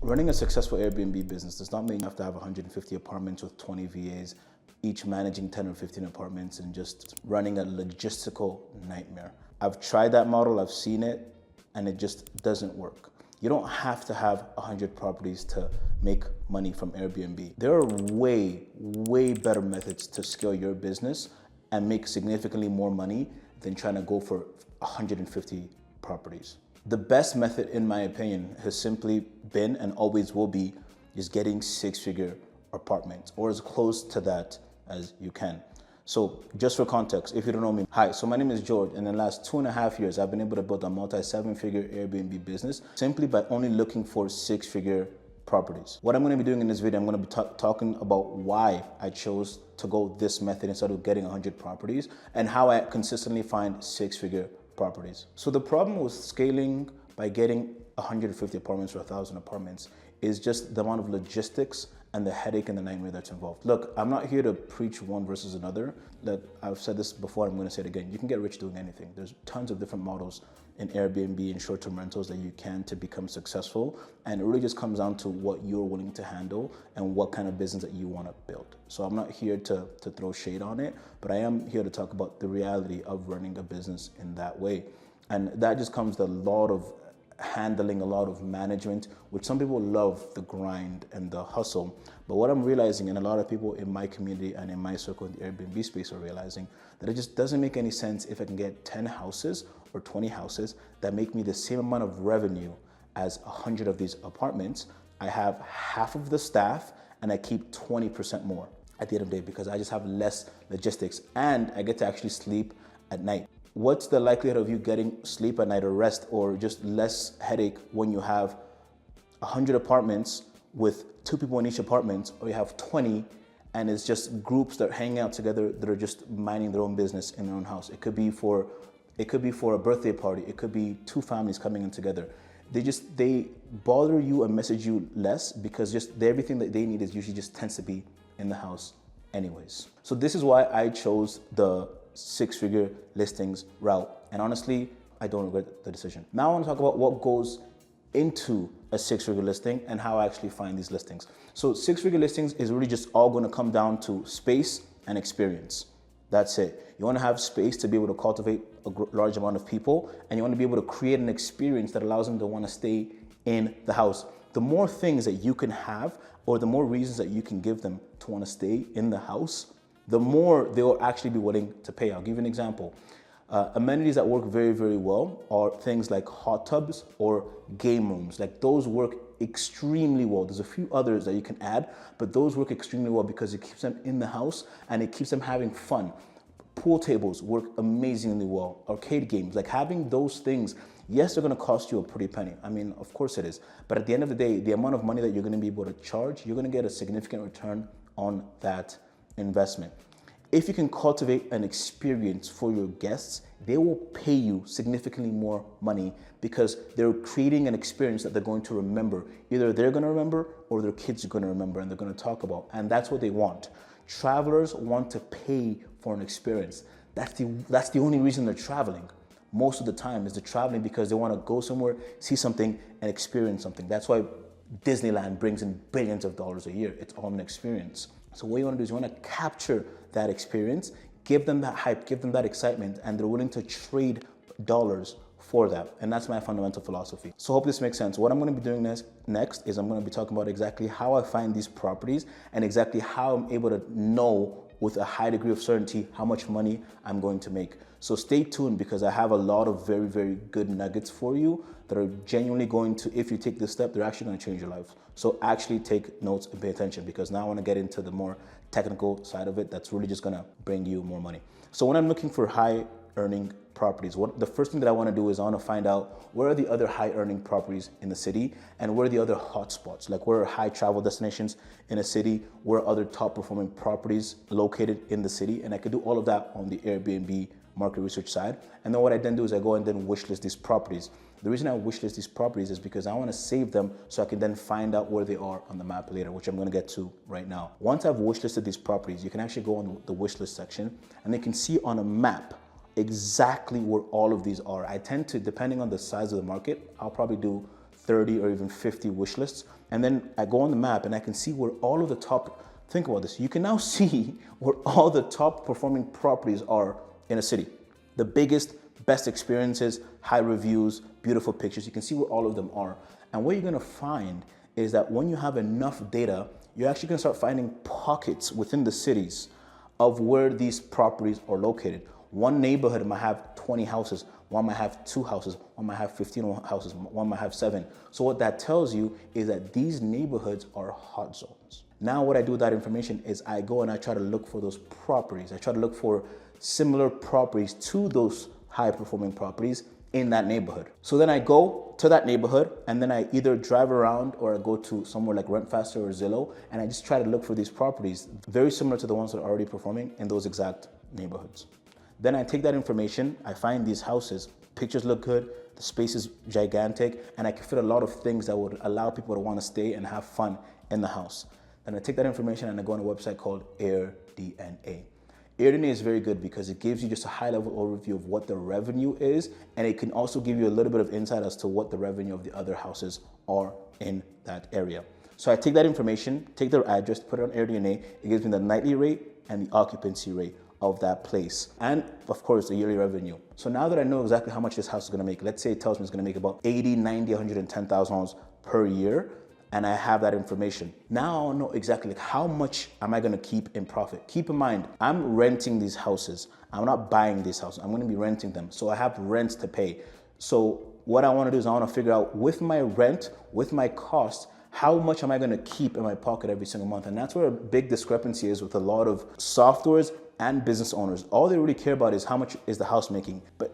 Running a successful Airbnb business does not mean you have to have 150 apartments with 20 VAs, each managing 10 or 15 apartments and just running a logistical nightmare. I've tried that model, I've seen it, and it just doesn't work. You don't have to have 100 properties to make money from Airbnb. There are way better methods to scale your business and make significantly more money than trying to go for 150 properties. The best method, in my opinion, has simply been and always will be just getting six-figure apartments or as close to that as you can. So just for context, if you don't know me, hi, so my name is George. In the last 2.5 years, I've been able to build a multi-7-figure Airbnb business simply by only looking for six-figure properties. What I'm gonna be doing in this video, I'm gonna be talking about why I chose to go this method instead of getting 100 properties and how I consistently find six-figure properties. So the problem with scaling by getting 150 apartments or 1,000 apartments is just the amount of logistics and the headache and the nightmare that's involved. Look, I'm not here to preach one versus another. That I've said this before, I'm gonna say it again. You can get rich doing anything. There's tons of different models in Airbnb and short-term rentals that you can to become successful. And it really just comes down to what you're willing to handle and what kind of business that you wanna build. So I'm not here to throw shade on it, but I am here to talk about the reality of running a business in that way. And that just comes with a lot of handling, a lot of management, which some people love the grind and the hustle. But what I'm realizing, and a lot of people in my community and in my circle in the Airbnb space are realizing, that it just doesn't make any sense if I can get 10 houses or 20 houses that make me the same amount of revenue as 100 of these apartments. I have half of the staff and I keep 20% more at the end of the day because I just have less logistics and I get to actually sleep at night. What's the likelihood of you getting sleep at night or rest or just less headache when you have 100 apartments with 2 people in each apartment, or you have 20 and it's just groups that hang out together that are just minding their own business in their own house? It could be for a birthday party. It could be 2 families coming in together. They bother you and message you less because just everything that they need is usually just tends to be in the house anyways. So this is why I chose the six-figure listings route. And honestly, I don't regret the decision. Now I want to talk about what goes into a six-figure listing and how I actually find these listings. So six-figure listings is really just all going to come down to space and experience. That's it. You want to have space to be able to cultivate a large amount of people, and you want to be able to create an experience that allows them to want to stay in the house. The more things that you can have, or the more reasons that you can give them to want to stay in the house, the more they will actually be willing to pay. I'll give you an example. Amenities that work very well are things like hot tubs or game rooms. Like those work extremely well. There's a few others that you can add, but those work extremely well because it keeps them in the house and it keeps them having fun. Pool tables work amazingly well. Arcade games, like having those things, yes, they're gonna cost you a pretty penny. I mean, of course it is. But at the end of the day, the amount of money that you're gonna be able to charge, you're gonna get a significant return on that investment. If you can cultivate an experience for your guests, they will pay you significantly more money because they're creating an experience that they're going to remember. Either they're going to remember or their kids are going to remember and they're going to talk about. And that's what they want. Travelers want to pay for an experience. That's the only reason they're traveling. Most of the time is they're traveling because they want to go somewhere, see something, and experience something. That's why Disneyland brings in billions of dollars a year. It's all an experience. So what you want to do is you want to capture that experience, give them that hype, give them that excitement, and they're willing to trade dollars for that. And that's my fundamental philosophy. So I hope this makes sense. What I'm going to be doing next is I'm going to be talking about exactly how I find these properties and exactly how I'm able to know with a high degree of certainty how much money I'm going to make. So stay tuned because I have a lot of very good nuggets for you that are genuinely going to, if you take this step, they're actually going to change your life. So actually take notes and pay attention because now I want to get into the more technical side of it that's really just going to bring you more money. So when I'm looking for high earning properties, the first thing that I want to do is I want to find out where are the other high earning properties in the city and where are the other hotspots, like where are high travel destinations in a city, where are other top performing properties located in the city. And I could do all of that on the Airbnb market research side. And then what I then do is I go and then wishlist these properties. The reason I wishlist these properties is because I want to save them so I can then find out where they are on the map later, which I'm going to get to right now. Once I've wishlisted these properties, you can actually go on the wishlist section and you can see on a map exactly where all of these are. I tend to, depending on the size of the market, I'll probably do 30 or even 50 wish lists. And then I go on the map and I can see where all of the top, think about this, you can now see where all the top performing properties are in a city. The biggest, best experiences, high reviews, beautiful pictures, you can see where all of them are. And what you're gonna find is that when you have enough data, you're actually gonna start finding pockets within the cities of where these properties are located. One neighborhood might have 20 houses, one might have 2 houses, one might have 15 houses, one might have 7. So what that tells you is that these neighborhoods are hot zones. Now what I do with that information is I go and I try to look for those properties. I try to look for similar properties to those high performing properties in that neighborhood. So then I go to that neighborhood and then I either drive around or I go to somewhere like RentFaster or Zillow and I just try to look for these properties very similar to the ones that are already performing in those exact neighborhoods. Then I take that information, I find these houses, pictures look good, the space is gigantic, and I can fit a lot of things that would allow people to want to stay and have fun in the house. Then I take that information and I go on a website called AirDNA. AirDNA is very good because it gives you just a high-level overview of what the revenue is, and it can also give you a little bit of insight as to what the revenue of the other houses are in that area. So I take that information, take their address, put it on AirDNA. It gives me the nightly rate and the occupancy rate of that place, and of course the yearly revenue. So now that I know exactly how much this house is going to make, let's say it tells me it's going to make about 80, 90, $110,000 per year, and I have that information. Now I know exactly like how much am I going to keep in profit. Keep in mind, I'm renting these houses. I'm not buying these houses. I'm going to be renting them. So I have rents to pay. So what I want to do is I want to figure out with my rent, with my costs, how much am I going to keep in my pocket every single month? And that's where a big discrepancy is with a lot of softwares and business owners. All they really care about is how much is the house making. But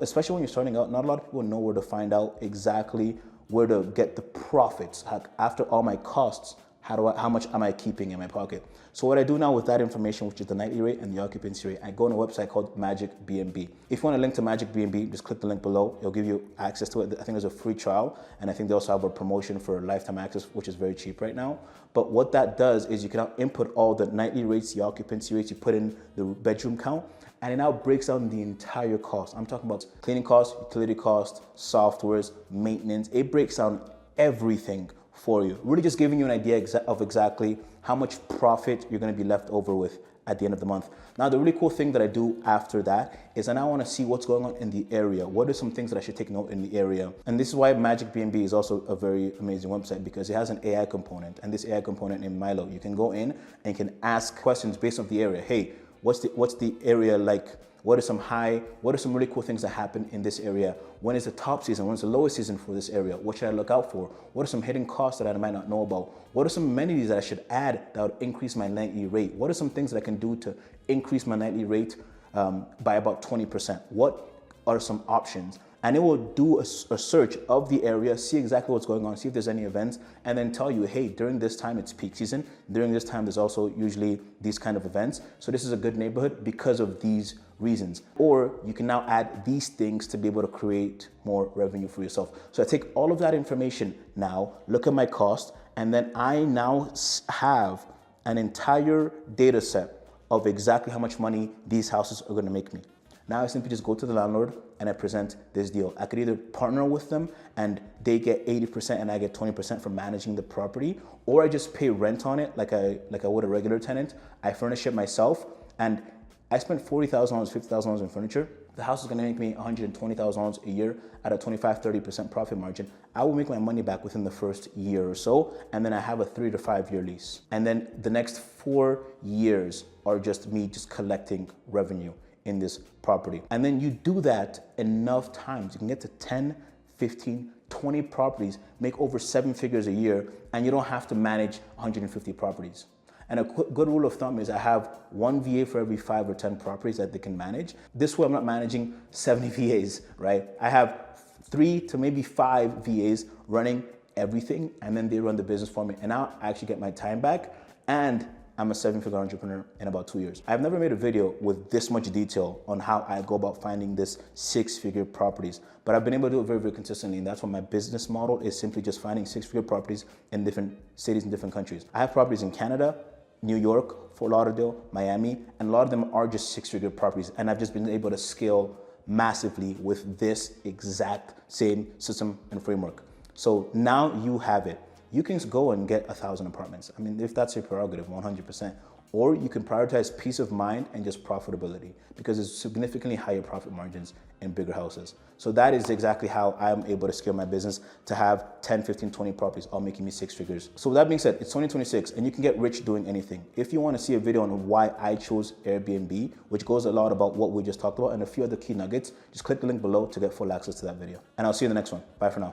especially when you're starting out, not a lot of people know where to find out exactly where to get the profits. After all my costs, how much am I keeping in my pocket? So what I do now with that information, which is the nightly rate and the occupancy rate, I go on a website called Magic B&B. If you want a link to Magic B&B, just click the link below. It'll give you access to it. I think there's a free trial, and I think they also have a promotion for lifetime access, which is very cheap right now. But what that does is you can now input all the nightly rates, the occupancy rates, you put in the bedroom count, and it now breaks down the entire cost. I'm talking about cleaning costs, utility costs, softwares, maintenance. It breaks down everything for you. Really just giving you an idea of exactly how much profit you're going to be left over with at the end of the month. Now, the really cool thing that I do after that is I now want to see what's going on in the area. What are some things that I should take note in the area? And this is why Magic B&B is also a very amazing website, because it has an AI component, and this AI component in Milo, you can go in and you can ask questions based on the area. Hey, what's the area like? What are some really cool things that happen in this area? When is the top season? When is the lowest season for this area? What should I look out for? What are some hidden costs that I might not know about? What are some amenities that I should add that would increase my nightly rate? What are some things that I can do to increase my nightly rate by about 20%? What are some options? And it will do a search of the area, see exactly what's going on, see if there's any events, and then tell you, hey, during this time it's peak season. During this time there's also usually these kind of events. So this is a good neighborhood because of these reasons. Or you can now add these things to be able to create more revenue for yourself. So I take all of that information now, look at my cost, and then I now have an entire data set of exactly how much money these houses are going to make me. Now I simply just go to the landlord and I present this deal. I could either partner with them and they get 80% and I get 20% for managing the property, or I just pay rent on it like I would a regular tenant. I furnish it myself, and I spent $40,000, $50,000 in furniture. The house is gonna make me $120,000 a year at a 25-30% profit margin. I will make my money back within the first year or so, and then I have a 3 to 5 year lease. And then the next 4 years are just me just collecting revenue in this property. And then you do that enough times, you can get to 10, 15, 20 properties, make over 7 figures a year, and you don't have to manage 150 properties. And a good rule of thumb is I have 1 VA for every 5 or 10 properties that they can manage. This way I'm not managing 70 VAs, right? I have 3 to maybe 5 VAs running everything, and then they run the business for me. And now I actually get my time back, and I'm a 7-figure entrepreneur in about 2 years. I've never made a video with this much detail on how I go about finding this 6-figure properties, but I've been able to do it very, very consistently. And that's what my business model is, simply just finding 6-figure properties in different cities and different countries. I have properties in Canada, New York, Fort Lauderdale, Miami, and a lot of them are just 6-figure properties. And I've just been able to scale massively with this exact same system and framework. So now you have it. You can go and get 1,000 apartments. I mean, if that's your prerogative, 100%. Or you can prioritize peace of mind and just profitability, because there's significantly higher profit margins in bigger houses. So that is exactly how I'm able to scale my business to have 10, 15, 20 properties, all making me 6 figures. So with that being said, it's 2026 and you can get rich doing anything. If you want to see a video on why I chose Airbnb, which goes a lot about what we just talked about and a few other key nuggets, just click the link below to get full access to that video. And I'll see you in the next one. Bye for now.